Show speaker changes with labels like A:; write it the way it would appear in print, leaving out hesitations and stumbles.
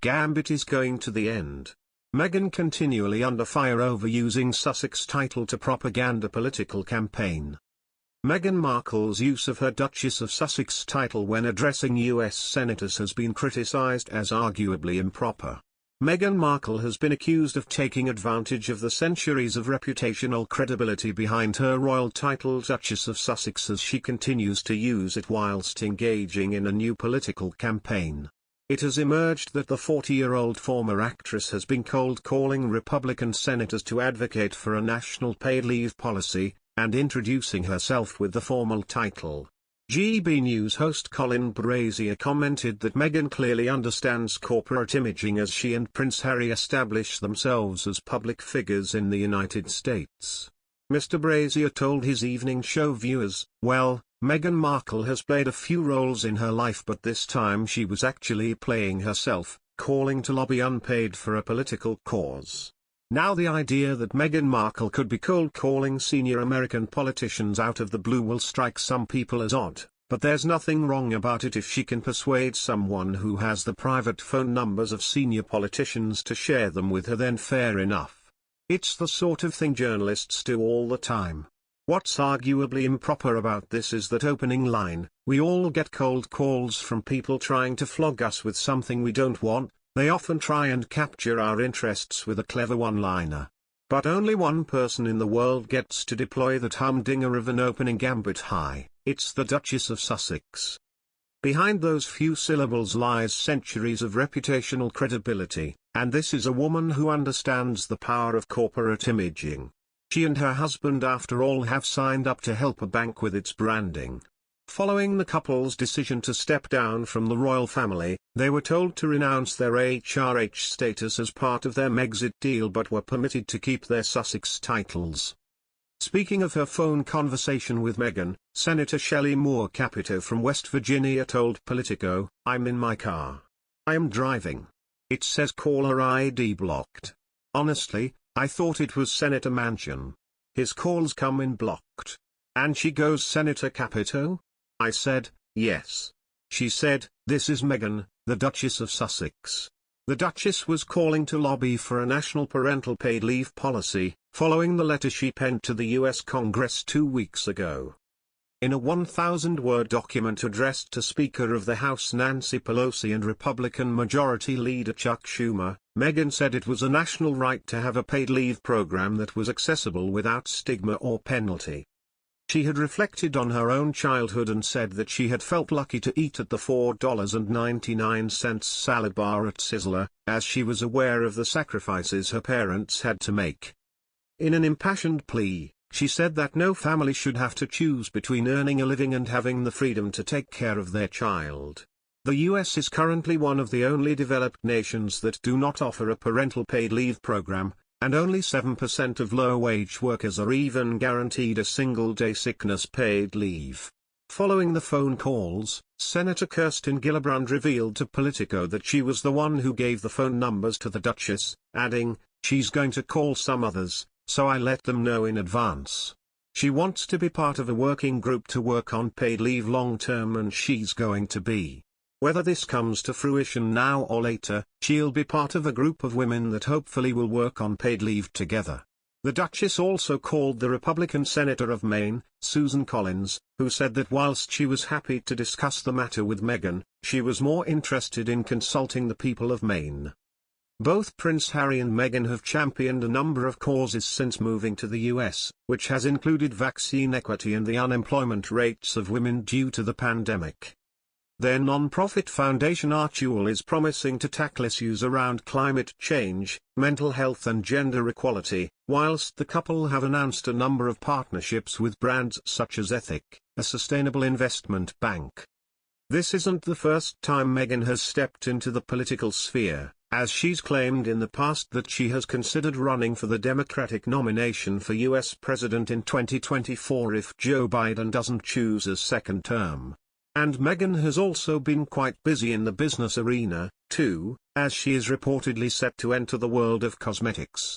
A: Gambit is going to the end. Meghan continually under fire over using Sussex title to propaganda political campaign. Meghan Markle's use of her Duchess of Sussex title when addressing US senators has been criticized as arguably improper. Meghan Markle has been accused of taking advantage of the centuries of reputational credibility behind her royal title Duchess of Sussex as she continues to use it whilst engaging in a new political campaign. It has emerged that the 40-year-old former actress has been cold-calling Republican senators to advocate for a national paid leave policy, and introducing herself with the formal title. GB News host Colin Brazier commented that Meghan clearly understands corporate imaging as she and Prince Harry establish themselves as public figures in the United States. Mr. Brazier told his evening show viewers, "Well, Meghan Markle has played a few roles in her life, but this time she was actually playing herself, calling to lobby unpaid for a political cause. Now the idea that Meghan Markle could be cold-calling senior American politicians out of the blue will strike some people as odd, but there's nothing wrong about it if she can persuade someone who has the private phone numbers of senior politicians to share them with her, then fair enough. It's the sort of thing journalists do all the time. What's arguably improper about this is that opening line, 'We all get cold calls from people trying to flog us with something we don't want.' They often try and capture our interests with a clever one-liner. But only one person in the world gets to deploy that humdinger of an opening gambit high, it's the Duchess of Sussex. Behind those few syllables lies centuries of reputational credibility, and this is a woman who understands the power of corporate imaging. She and her husband after all have signed up to help a bank with its branding. Following the couple's decision to step down from the royal family, they were told to renounce their HRH status as part of their Megxit deal but were permitted to keep their Sussex titles. Speaking of her phone conversation with Meghan, Senator Shelley Moore Capito from West Virginia told Politico, "I'm in my car. I am driving. It says caller ID blocked. Honestly, I thought it was Senator Manchin. His calls come in blocked." And she goes, "Senator Capito?" I said, "Yes." She said, "This is Meghan, the Duchess of Sussex." The Duchess was calling to lobby for a national parental paid leave policy, following the letter she penned to the U.S. Congress 2 weeks ago. In a 1,000-word document addressed to Speaker of the House Nancy Pelosi and Republican Majority Leader Chuck Schumer, Meghan said it was a national right to have a paid leave program that was accessible without stigma or penalty. She had reflected on her own childhood and said that she had felt lucky to eat at the $4.99 salad bar at Sizzler, as she was aware of the sacrifices her parents had to make. In an impassioned plea, she said that no family should have to choose between earning a living and having the freedom to take care of their child. The U.S. is currently one of the only developed nations that do not offer a parental paid leave program, and only 7% of low-wage workers are even guaranteed a single-day sickness paid leave. Following the phone calls, Senator Kirsten Gillibrand revealed to Politico that she was the one who gave the phone numbers to the Duchess, adding, "She's going to call some others, so I let them know in advance. She wants to be part of a working group to work on paid leave long-term, and she's going to be. Whether this comes to fruition now or later, she'll be part of a group of women that hopefully will work on paid leave together." The Duchess also called the Republican Senator of Maine, Susan Collins, who said that whilst she was happy to discuss the matter with Meghan, she was more interested in consulting the people of Maine. Both Prince Harry and Meghan have championed a number of causes since moving to the US, which has included vaccine equity and the unemployment rates of women due to the pandemic. Their non-profit foundation Archewell is promising to tackle issues around climate change, mental health and gender equality, whilst the couple have announced a number of partnerships with brands such as Ethic, a sustainable investment bank. This isn't the first time Meghan has stepped into the political sphere, as she's claimed in the past that she has considered running for the Democratic nomination for U.S. President in 2024 if Joe Biden doesn't choose a second term. And Meghan has also been quite busy in the business arena, too, as she is reportedly set to enter the world of cosmetics.